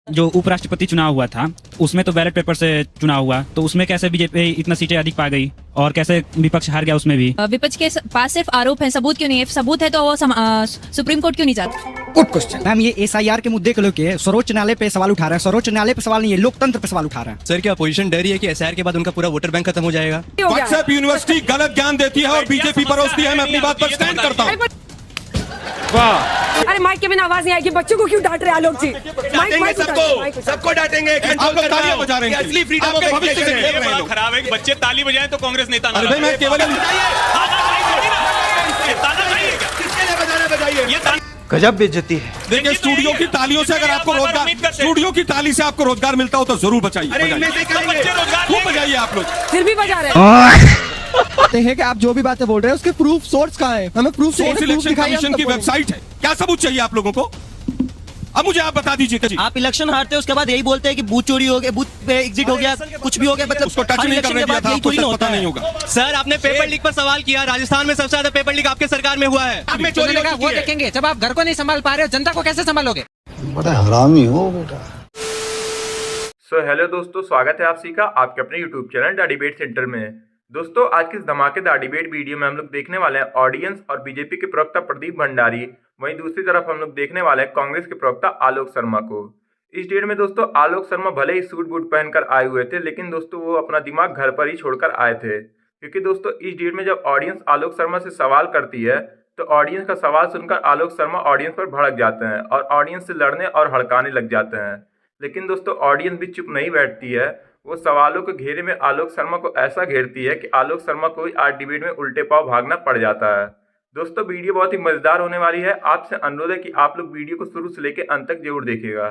जो उपराष्ट्रपति चुनाव हुआ था उसमें तो बैलेट पेपर से चुनाव हुआ, तो उसमें कैसे बीजेपी इतना सीटें अधिक पा गई और कैसे विपक्ष हार गया उसमें भी? विपक्ष के पास सिर्फ आरोप है, सबूत क्यों नहीं है? सबूत है तो वो सुप्रीम कोर्ट क्यों नहीं जाता? Good question ma'am. ये एसआईआर के मुद्दे को लेकर सर्वोच्च न्यायालय पे सवाल उठा रहा है। सर्वोच्च न्यायालय पे सवाल नहीं है, लोकतंत्र पे सवाल उठा रहा है। सर क्या अपोजिशन डर रही है कि एसआईआर के बाद उनका पूरा वोटर बैंक खत्म हो जाएगा? व्हाट्सएप यूनिवर्सिटी गलत ज्ञान देती है और बीजेपी परोसती है। मैं अपनी बात पर स्टैंड करता हूँ। अरे माइक के बिना आवाज नहीं आएगी। बच्चों को क्यों डांट रहे आलोक जी? माइक सबको डांटेंगे। आपको तालियां बजा रहे हैं। असली फ्रीडम ऑफ एक्सप्रेशन खराब है कि बच्चे ताली बजाएं तो कांग्रेस नेता ना। अरे भाई मैं केवल गजब बेइज्जती है। देखिए स्टूडियो की तालियों से अगर आपको रोजगार, स्टूडियो की ताली से आपको रोजगार मिलता हो तो जरूर बचाइए। खूब बजाइए आप लोग। फिर भी बजा रहे हैं। है कि आप जो भी बातें बोल रहे हैं उसके प्रूफ सोर्स कहाँ है? हमें प्रूफ सोर्स इलेक्शन कमीशन की वेबसाइट है। क्या सबूत चाहिए आप लोगों को? अब मुझे आप बता दीजिए। आप इलेक्शन हारते हैं उसके बाद यही बोलते हैं कि बूथ चोरी हो गया, बूथ पे एग्जिट हो गया, कुछ भी हो गया, मतलब उसको टच नहीं करने दिया था, आपको पता नहीं होगा। सर आपने पेपर लीक पर सवाल किया। राजस्थान में सबसे ज्यादा पेपर लीक आपके सरकार में हुआ है। आपने चोरी लगा वो देखेंगे। जब आप घर को नहीं संभाल पा रहे हो, जनता को कैसे संभालोगे? बड़ा हरामी हो बेटा। हेलो दोस्तों, स्वागत है आप सभी का आपके अपने YouTube channel the debate centre में। दोस्तों आज की इस धमाकेदार डिबेट वीडियो में हम लोग देखने वाले हैं ऑडियंस और बीजेपी के प्रवक्ता प्रदीप भंडारी, वहीं दूसरी तरफ हम लोग देखने वाले हैं कांग्रेस के प्रवक्ता आलोक शर्मा को। इस डेट में दोस्तों आलोक शर्मा भले ही सूट बूट पहनकर आए हुए थे, लेकिन दोस्तों वो अपना दिमाग घर पर ही छोड़कर आए थे, क्योंकि दोस्तों इस डेट में जब ऑडियंस आलोक शर्मा से सवाल करती है तो ऑडियंस का सवाल सुनकर आलोक शर्मा ऑडियंस पर भड़क जाते हैं और ऑडियंस से लड़ने और हड़काने लग जाते हैं। लेकिन दोस्तों ऑडियंस भी चुप नहीं बैठती है, वो सवालों के घेरे में आलोक शर्मा को ऐसा घेरती है कि आलोक शर्मा को ही आज डिबेट में उल्टे पांव भागना पड़ जाता है। दोस्तों वीडियो बहुत ही मजेदार होने वाली है। आपसे अनुरोध है कि आप लोग वीडियो को शुरू से लेकर अंत तक जरूर देखिएगा,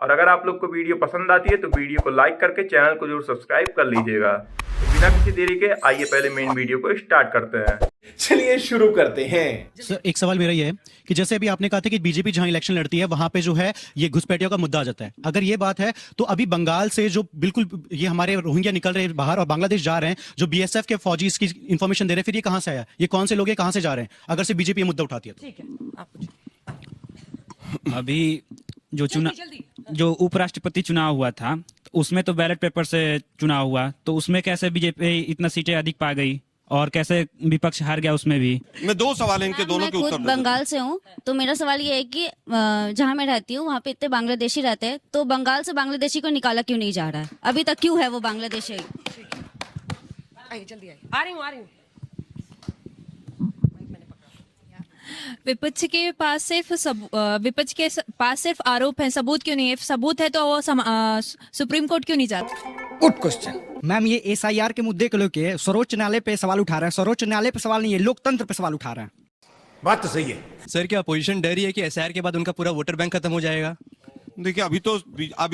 और अगर आप लोग को वीडियो पसंद आती है तो वीडियो को लाइक करके चैनल को जरूर सब्सक्राइब कर लीजिएगा। तो बिना किसी देरी के आइए पहले मेन वीडियो को स्टार्ट करते हैं। चलिए शुरू करते हैं। सर एक सवाल मेरा ये है कि जैसे अभी आपने कहा था कि बीजेपी जहां इलेक्शन लड़ती है वहां पे जो है ये घुसपैठियों का मुद्दा आ जाता है। अगर ये बात है तो अभी बंगाल से जो बिल्कुल ये हमारे रोहिंग्या निकल रहे हैं बाहर और बांग्लादेश जा रहे हैं, जो बीएसएफ के फौजी इसकी इन्फॉर्मेशन दे रहे हैं, फिर ये कहां से आया? ये कौन से लोग हैं, कहां से जा रहे हैं? अगर से बीजेपी ये मुद्दा उठाती है तो। ठीक है, आप अभी जो उपराष्ट्रपति चुनाव हुआ था उसमें तो बैलेट पेपर से चुनाव हुआ, तो उसमें कैसे बीजेपी इतना सीटें अधिक पा गई और कैसे विपक्ष हार गया उसमें भी? मैं दो सवाल हैं इनके दोनों के उत्तर मैं बंगाल से हूँ, तो मेरा सवाल ये है कि जहाँ मैं रहती हूँ वहाँ पे इतने बांग्लादेशी रहते हैं, तो बंगाल से बांग्लादेशी को निकाला क्यों नहीं जा रहा है? अभी तक क्यों है वो बांग्लादेशी? जल्दी आ रही हूँ। विपक्ष के पास सिर्फ आरोप है, सबूत क्यों नहीं है? सबूत है तो वो सुप्रीम कोर्ट क्यों नहीं जाता? Good question ma'am. ये एसआईआर के मुद्दे को लेकर सर्वोच्च न्यायालय पे सवाल उठा रहा है। सर्वोच्च न्यायालय पे सवाल नहीं है, लोकतंत्र पे सवाल उठा रहा है। बात तो सही है। सर क्या अपोजिशन डर रही है कि एसआईआर के बाद उनका पूरा वोटर बैंक खत्म हो जाएगा? देखिए अभी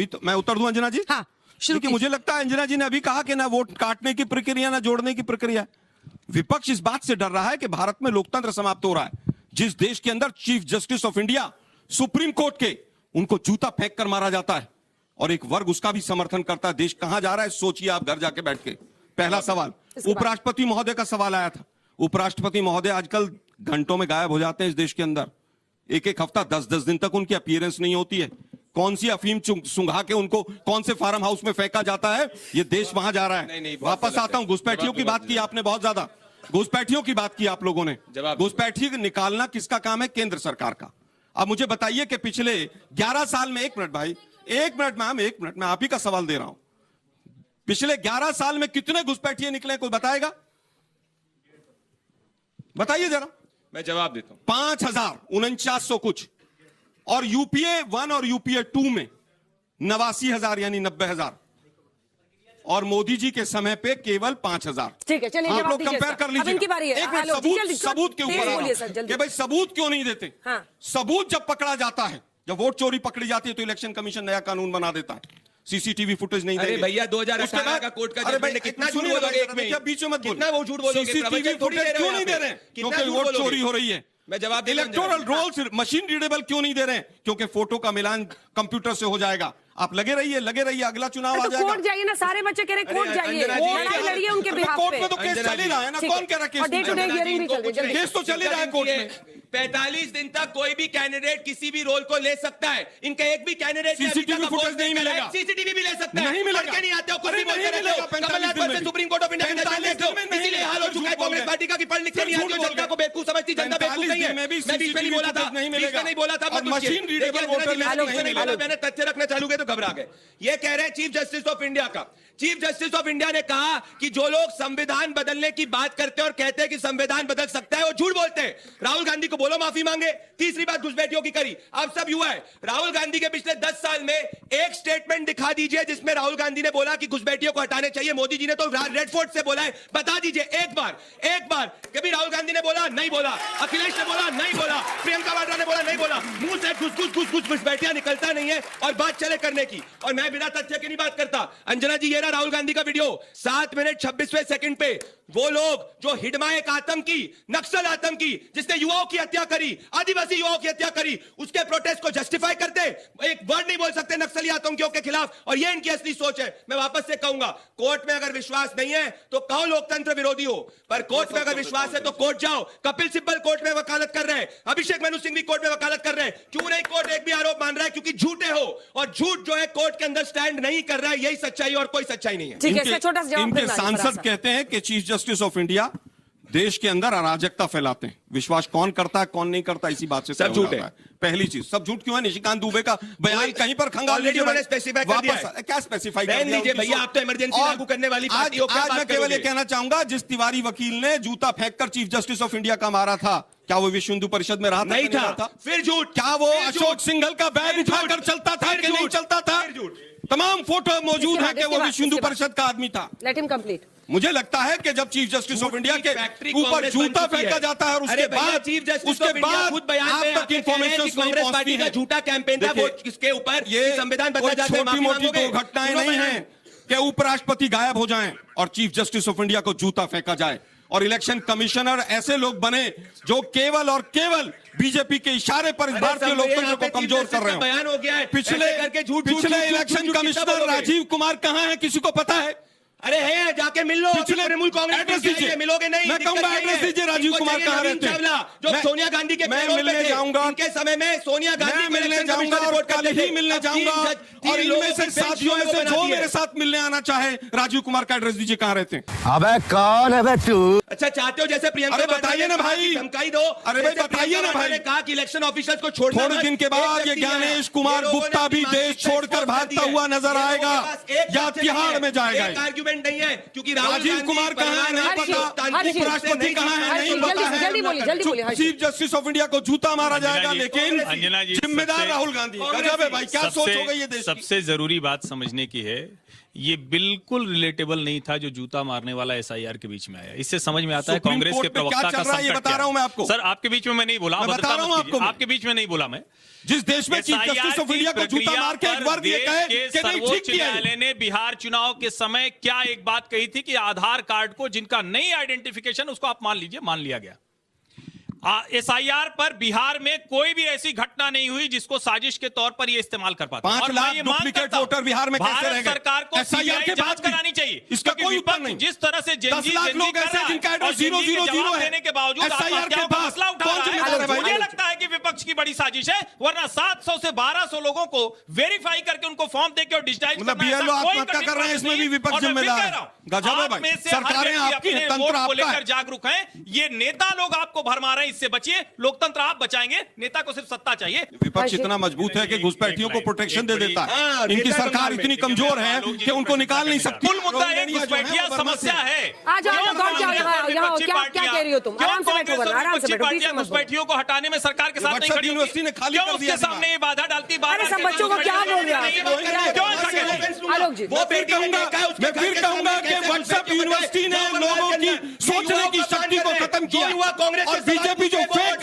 तो मैं उत्तर दूं अंजना जी। हाँ, क्योंकि मुझे लगता है अंजना जी ने अभी कहा कि ना वोट काटने की प्रक्रिया ना जोड़ने की प्रक्रिया। विपक्ष इस बात से डर रहा है कि भारत में लोकतंत्र समाप्त हो रहा है। जिस देश के अंदर chief justice of India supreme court के उनको जूता फेंक कर मारा जाता है और एक वर्ग उसका भी समर्थन करता है, देश कहां जा रहा है सोचिए आप घर जाके बैठ के। पहला सवाल उपराष्ट्रपति महोदय का सवाल आया था। उपराष्ट्रपति महोदय आजकल घंटों में गायब हो जाते हैं इस देश के अंदर। एक एक हफ्ता 10-10 दिन तक उनकी अपीयरेंस नहीं होती है। कौन सी अफीम सुंघा के उनको कौन से फार्म हाउस में फेंका जाता है, ये देश वहां जा रहा है। वापस आता हूं, घुसपैठियों की बात की आपने बहुत ज्यादा। घुसपैठियों की बात की आप लोगों ने। घुसपैठी निकालना किसका काम है? केंद्र सरकार का। अब मुझे बताइए कि पिछले 11 साल में, एक मिनट भाई, एक मिनट मैम, एक मिनट, मैं आप ही का सवाल दे रहा हूं। पिछले 11 साल में कितने घुसपैठिए निकले, कोई बताएगा? बताइए जरा, मैं जवाब देता हूं। 5,4900 कुछ, और यूपीए 1 और यूपीए 2 में 89,000 यानी 90,000, और मोदी जी के समय पे केवल 5,000। ठीक है, चलिए आप लोग कंपेयर कर लीजिए। इनकी बारी है। एक मिनट, सबूत के ऊपर आ रहा हूं कि भाई सबूत क्यों नहीं देते? हाँ। सबूत जब पकड़ा जाता है, जब वोट चोरी पकड़ी जाती है तो इलेक्शन कमीशन नया कानून बना देता है, सीसीटीवी फुटेज नहीं देंगे। भैया 2018 का कोर्ट का जजमेंट है, कितना झूठ बोलोगे? एक में बीच में मत बोलो, कितना वो झूठ बोलोगे? सीसीटीवी फुटेज क्यों नहीं दे रहे? क्योंकि वोट चोरी हो रही है। मैं जवाब इलेक्टोरल रोल्स मशीन रीडेबल क्यों नहीं दे रहे हैं? क्योंकि फोटो का मिलान कंप्यूटर से हो जाएगा। आप लगे रहिए अगला चुनाव आ तो जाएगा। कोर्ट जाइए ना, सारे बच्चे कह रहे कोर्ट जाइए, लड़ाई लड़िए उनके बिहाफ कोर्ट पे। में तो केस चल ही रहा है ना, कौन कह रहा है case day to day hearing भी चल रही है। केस तो चल ही रहा है कोर्ट में। 45 दिन तक कोई भी कैंडिडेट किसी भी रोल को ले सकता है। इनका एक भी कैंडिडेट सीसीटीवी फुटेज नहीं मिलेगा, सीसीटीवी भी ले सकता है। नहीं मिलेगा, नहीं आते हो, कुछ भी नहीं बोलते रहते हो। मिलेगा। कमलनाथ पर से सुप्रीम कोर्ट ऑफ इंडिया में इसीलिए हाल हो चुका है कांग्रेस पार्टी का कि पढ़ लिख के नहीं आती, जनता को बेवकूफ समझती, जनता बेवकूफ नहीं है। मैं बीच में नहीं बोला था, नहीं बोला था, मशीन रीडेबल वोटर मैंने तथ्य रखना चालू किया तो घबरा गए। ये कह रहे हैं चीफ जस्टिस ऑफ इंडिया का, चीफ जस्टिस ऑफ इंडिया ने कहा कि जो लोग संविधान बदलने की बात करते हैं और कहते हैं कि संविधान बदल सकता है वो झूठ बोलते हैं। राहुल गांधी को बोलो माफी मांगे, तीसरी बात घुसपैठियों की करी, अब सब युवा है। राहुल गांधी के पिछले 10 साल में एक स्टेटमेंट दिखा दीजिए जिसमें राहुल गांधी ने बोला कि घुसपैठियों को हटाने चाहिए। मोदी जी ने तो रेड फोर्ट से बोला है, बता दीजिए एक बार कभी राहुल गांधी ने बोला? नहीं बोला। अखिलेश ने बोला? नहीं बोला। प्रियंका वाड्रा ने बोला? नहीं बोला। मुंह से घुसपैठियां निकलता नहीं है और बात चले करने की, और मैं बिना तथ्य के नहीं बात करता। अंजना जी, ये रहा राहुल गांधी का वीडियो, 7 मिनट 26वें सेकंड पे। वो लोग जो हिडमा एक आतंकी, नक्सल आतंकी, जिसने युवाओं की हत्या करी, आदिवासी युवाओं की हत्या करी, उसके प्रोटेस्ट को जस्टिफाई करते, एक वर्ड नहीं बोल सकते नक्सली आतंकियों के खिलाफ, और ये इनकी असली सोच है। मैं वापस से कहूंगा, कोर्ट में अगर विश्वास नहीं है तो कहो लोकतंत्र विरोधी हो, पर कोर्ट में अगर विश्वास है तो कोर्ट जाओ। कपिल सिब्बल कोर्ट में वकालत कर रहे हैं, अभिषेक मनु सिंह भी कोर्ट में वकालत कर रहे हैं। क्यों नहीं कोर्ट एक भी आरोप मान रहा है? क्योंकि झूठे हो, और झूठ जो है कोर्ट के अंदर स्टैंड नहीं कर रहा है, यही सच्चाई और कोई सच्चाई नहीं है। ठीक है, छोटा सा जवाब इनके देना है, सांसद बड़ा सा। कहते हैं कि चीफ जस्टिस ऑफ इंडिया देश के अंदर अराजकता फैलाते हैं। विश्वास कौन करता है कौन नहीं करता, इसी बात से सब झूठ है। पहली चीज, सब झूठ क्यों है? निशिकांत दुबे का बयान कहीं पर खंगाल लीजिए, उन्होंने स्पेसिफाई कर दिया है। क्या स्पेसिफाई कर बयान दिया? लीजिए भैया, आप तो इमरजेंसी लागू करने वाली पार्टी हो, क्या आज बात मैं केवल ये करोगे? कहना चाहूंगा, जिस तिवारी वकील ने जूता फेंककर चीफ जस्टिस ऑफ इंडिया का मारा था, क्या वो विश्व हिंदू परिषद में रहा था? नहीं था। फिर झूठ। क्या वो अशोक सिंघल का बैग उठाकर चलता था कि नहीं चलता था? तमाम फोटो मौजूद है कि वो विश्व हिंदू परिषद का आदमी था। Let him complete. मुझे लगता है कि जब चीफ जस्टिस ऑफ इंडिया के ऊपर जूता फेंका जाता है और उसके बाद चीफ जस्टिस उसके ऑफ इंडिया बाद खुद बयान में आप तक इंफॉर्मेशन नहीं कांग्रेस पार्टी पहुंचती का है। झूठा कैंपेन था, वो किसके ऊपर? ये संविधान बदला जाता है, छोटी मोटी दो घटनाएं नहीं है कि उपराष्ट्रपति गायब हो जाएं और चीफ जस्टिस ऑफ इंडिया को जूता फेंका जाए और इलेक्शन कमिश्नर ऐसे लोग बने जो केवल और केवल बीजेपी के इशारे पर इस भारतीय लोकतंत्र को कमजोर कर रहे हो। बयान हो गया है पिछले इलेक्शन कमिश्नर राजीव कुमार कहाँ है, किसी को पता है? अरे है, जाके मिल लो। पिछले तृणमूल कांग्रेस एड्रेस दीजिए, मिलोगे नहीं। मैं कहूंगा एड्रेस दीजिए राजीव कुमार कहाँ रहते हैं? जो सोनिया गांधी के मैं मिलने जाऊंगा, उनके समय में सोनिया गांधी मिलने जाऊंगा और कल ही मिलने जाऊंगा, और इनमें से साथियों में से जो मेरे साथ मिलने आना चाहे, राजीव कुमार का एड्रेस दीजिए, कहाँ रहते हैं? अबे कौन है बे तू? अच्छा चाहते हो जैसे प्रियंका? अरे बताइए ना भाई, धमकाई दो। अरे भाई बताइए ना भाई। कहा कि इलेक्शन ऑफिसर्स को छोड़ना, थोड़े दिन के बाद ये ज्ञानेश कुमार गुप्ता भी देश छोड़कर भागता हुआ नजर आएगा या तिहाड़ में जाएगा। आर्ग्यूमेंट नहीं है, क्योंकि राजीव कुमार कहाँ है नहीं पता, उपराष्ट्रपति कहाँ है नहीं पता है, जल्दी बोलिए। चीफ जस्टिस ऑफ इंडिया को जूता मारा जाएगा, लेकिन जिम्मेदार राहुल गांधी। गजब है भाई, क्या सोच हो गई है देश की? सबसे जरूरी बात समझने की है, ये बिल्कुल रिलेटेबल नहीं था जो जूता मारने वाला एसआईआर के बीच में आया। इससे समझ में आता है कांग्रेस के प्रवक्ता का संकट क्या बता रहा हूं मैं आपको। सर आपके बीच में मैं नहीं बोला, बता रहा हूं आपको, आपके बीच में नहीं बोला मैं। जिस देश में चीफ जस्टिस ऑफ इंडिया को जूता मार के एक वर्ग ये कहे कि नहीं ठीक किया। न्यायालय ने बिहार चुनाव के समय क्या एक बात कही थी कि आधार कार्ड को जिनका नई आइडेंटिफिकेशन उसको आप मान लीजिए, मान लिया गया। एसआईआर पर बिहार में कोई भी ऐसी घटना नहीं हुई जिसको साजिश के तौर पर ये इस्तेमाल कर पाता। 5 लाख डुप्लीकेट वोटर बिहार में कैसे रह गए? सरकार को एसआईआर के बाद करानी चाहिए, इसका कोई उत्तर नहीं। जिस तरह से 10 लाख लोग ऐसे जिनका एड्रेस 000 है, देने के बावजूद एसआईआर के बाद मसला उठा कौन रहा जिम्मेदार है है। भाई? मुझे लगता है कि विपक्ष की बड़ी साजिश है, वरना 700 से 1200 लोगों को वेरीफाई करके उनको फॉर्म देके और डिजिटाइज मतलब बीएलओ आत्महत्या कर रहे हैं, इसमें भी विपक्ष जिम्मेदार है। गजब है भाई, सरकारें आपकी हैं, तंत्र आपका है। जागरूक हैं, ये नेता लोग आपको भरमा रहे हैं, इससे बचिए। लोकतंत्र आप बचाएंगे, नेता को सिर्फ सत्ता चाहिए। विपक्ष इतना मजबूत है कि घुसपैठियों को प्रोटेक्शन दे देता है। इनकी सरकार इतनी कमजोर है कि उनको निकाल नहीं सकती। कुल मुद्दा एक घुसपैठिया समस्या है। आ जाओ, क्या कह रही हो तुम? आराम से बैठो, आराम से बैठो। घुसपैठियों को हटाने में सरकार के साथ नहीं खड़ी यूनिवर्सिटी ने खाली कर दिया, सामने ये बाधा डालती। अरे सब बच्चों को क्या बोल रहे हैं आलोक जी? मैं फिर कहूंगा कि व्हाट्सएप यूनिवर्सिटी ने लोगों की सोचने की शक्ति को खत्म किया, और बीजेपी जो फेक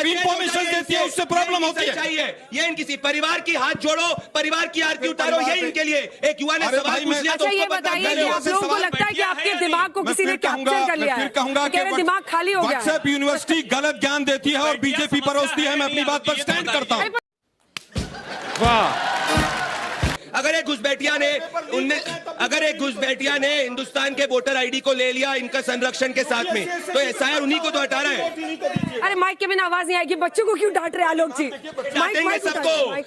इंफॉर्मेशन देती है उससे प्रॉब्लम होती है। ये इनकी परिवार की हाथ जोड़ो, परिवार की आरती उतारो, ये इनके लिए। एक युवा ने सवाल पूछ लिया। अच्छा ये बताइए कि आप लोगों को लगता है कि आपके दिमाग को किसी ने कैप्चर कर लिया है? कहूंगा कि दिमाग खाली हो गया है। व्हाट्सएप यूनिवर्सिटी गलत ज्ञान देती है और बीजेपी परोसती है। मैं अपनी बात पर स्टैंड करता हूं। वाह एक घुसपैठिया ने हिंदुस्तान के वोटर आईडी को ले लिया इनका संरक्षण के साथ में, तो एसआईआर उन्हीं को तो हटा रहा है। अरे माइक के बिना आवाज नहीं आएगी, बच्चों को क्यों डांट रहे आलोक जी? डांटेंगे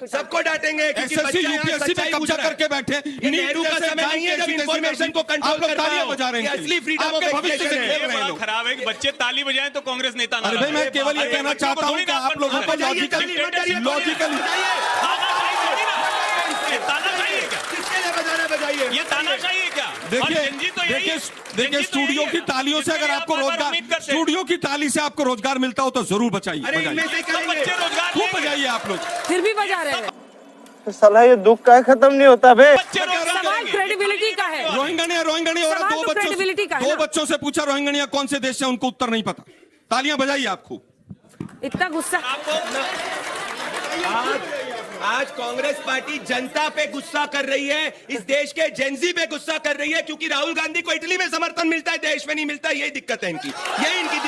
सबको डांटेंगे, क्योंकि एसएससी यूपीएससी पे कब्जा करके बैठे। नेहरू का समय नहीं है जब इंफॉर्मेशन को कंट्रोल करना हो। असली फ्रीडम ऑफ एक्सप्रेशन है। बड़ा खराब है कि बच्चे ताली बजाएं तो कांग्रेस नेता ना। अरे भाई मैं केवल ये कहना चाहता हूँ कि आप लोगों को लॉजिकली ये तानाशाही है क्या? देखिए स्टूडियो की तालियों से अगर आपको रोजगार, स्टूडियो की ताली से आपको रोजगार मिलता हो तो जरूर बचाइए, खूब बजाइए आप लोग। फिर भी बजा रहे हैं। साला ये दुख का खत्म नहीं होता बे। सवाल क्रेडिबिलिटी का है। रोहिंग्यानी और दो बच्चों से पूछा रोहिंग्या कौन से देश से, उनको उत्तर नहीं पता। तालियां बजाइए आप खूब। इतना गुस्सा आज कांग्रेस पार्टी जनता पे गुस्सा कर रही है, इस देश के जेनजी पे गुस्सा कर रही है, क्योंकि राहुल गांधी को इटली में समर्थन मिलता है, देश में नहीं मिलता। यही दिक्कत है इनकी, यही इनकी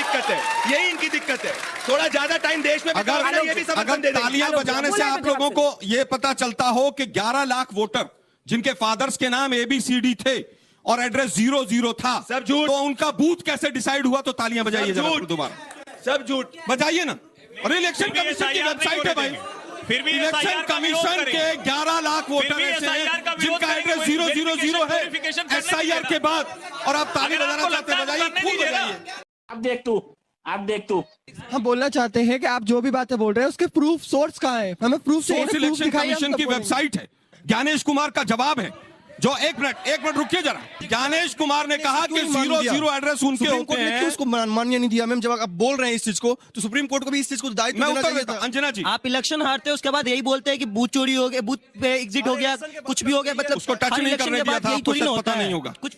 दिक्कत है। थोड़ा ज्यादा टाइम देश में अगर तालियां बजाने से आप लोगों को ये पता चलता हो कि 11 लाख वोटर जिनके फादर्स के नाम ABCD थे और एड्रेस 00 था, सब झूठ, तो उनका बूथ कैसे डिसाइड हुआ? तो तालियां बजाइए दोबारा, सब झूठ बजाइए ना। और इलेक्शन कमीशन की वेबसाइट है भाई, फिर भी इलेक्शन कमीशन के 11 लाख वोटर ऐसे हैं जिनका एड्रेस 000 है SIR के बाद, और आप ताली बजाना चाहते हैं, बजाइए, खूब बजाइए। आप देख तू हम बोलना चाहते हैं कि आप जो भी बातें बोल रहे हैं उसके प्रूफ सोर्स कहाँ है? हमें प्रूफ सोर्स इलेक्शन कमीशन की वेबसाइट है। ज्ञानेश कुमार का जवाब है जो एक मिनट रुकिए जरा। ज्ञानेश कुमार ने कहा कि 00 एड्रेस उनके होते हैं, उसको मान्य नहीं दिया। मैम जब आप बोल रहे हैं इस चीज को तो सुप्रीम कोर्ट को भी इस चीज को दायित्व देना चाहिए था। अंजना जी, आप इलेक्शन हारते हैं उसके बाद यही बोलते हैं कि बूथ चोरी हो गया, बूथ पे एग्जिट हो गया, कुछ भी हो गया, मतलब उसको टच नहीं करने दिया था, आपको शायद पता नहीं होगा। कुछ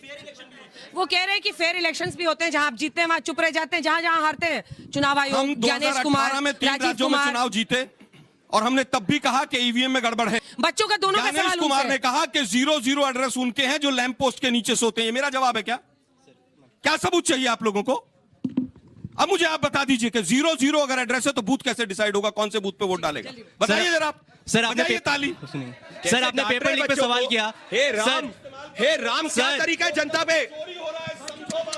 वो कह रहे हैं कि फेयर इलेक्शंस भी होते हैं, जहां आप जीतते हैं वहां चुप रह जाते हैं, जहां जहां हारते हैं चुनाव आयोग। हम 2018 में 3 राज्यों में चुनाव जीते और हमने तब भी कहा कि ईवीएम में गड़बड़ है। बच्चों का दोनों का सवाल ज्ञानेश कुमार ने कहा कि 00 एड्रेस उनके हैं जो लैंप पोस्ट के नीचे सोते हैं। ये मेरा जवाब है क्या सबूत चाहिए आप लोगों को? अब मुझे आप बता दीजिए कि 00 अगर एड्रेस है तो बूथ कैसे डिसाइड होगा, कौन से बूथ पे वोट डालेगा? बताइए जरा आप। सर आपने ताली सर आपने पेपर लीक पे सवाल किया। हे राम क्या तरीका है जनता पे?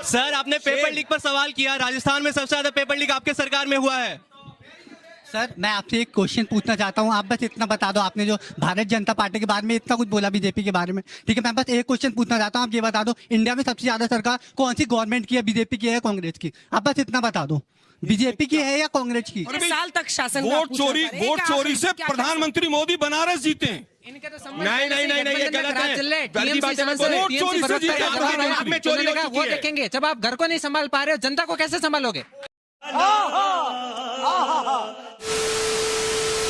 सर आपने पेपर लीक पर सवाल किया। राजस्थान में सबसे ज्यादा पेपर लीक आपके सरकार में हुआ है। सर मैं आपसे एक क्वेश्चन पूछना चाहता हूं, आप बस इतना बता दो। आपने जो भारत जनता पार्टी के बारे में इतना कुछ बोला बीजेपी के बारे में, ठीक है, मैं बस एक क्वेश्चन पूछना चाहता हूं, आप ये बता दो इंडिया में सबसे ज्यादा सरकार कौन सी गवर्नमेंट की है, बीजेपी की है या कांग्रेस की? आप बस इतना बता दो, बीजेपी की है या कांग्रेस की? साल तक शासन वोट चोरी से प्रधानमंत्री मोदी बनारस जीते हैं। नहीं ये गलत है। वो देखेंगे जब आप घर को नहीं संभाल पा रहे हो, जनता को कैसे संभालोगे?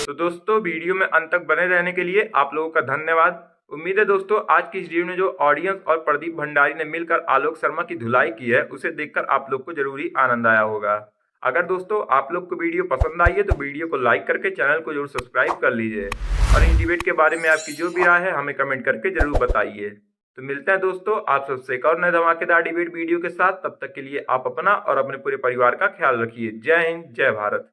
तो दोस्तों वीडियो में अंत तक बने रहने के लिए आप लोगों का धन्यवाद। उम्मीद है दोस्तों आज की इस वीडियो में जो ऑडियंस और प्रदीप भंडारी ने मिलकर आलोक शर्मा की धुलाई की है उसे देखकर आप लोग को जरूरी आनंद आया होगा। अगर दोस्तों आप लोग को वीडियो पसंद आई है तो वीडियो को लाइक करके चैनल को जरूर सब्सक्राइब कर लीजिए और इस डिबेट के बारे में आपकी जो भी राय है हमें कमेंट करके जरूर बताइए। तो मिलते हैं दोस्तों आप सबसे एक और नए धमाकेदार डिबेट वीडियो के साथ। तब तक के लिए आप अपना और अपने पूरे परिवार का ख्याल रखिए। जय हिंद, जय भारत।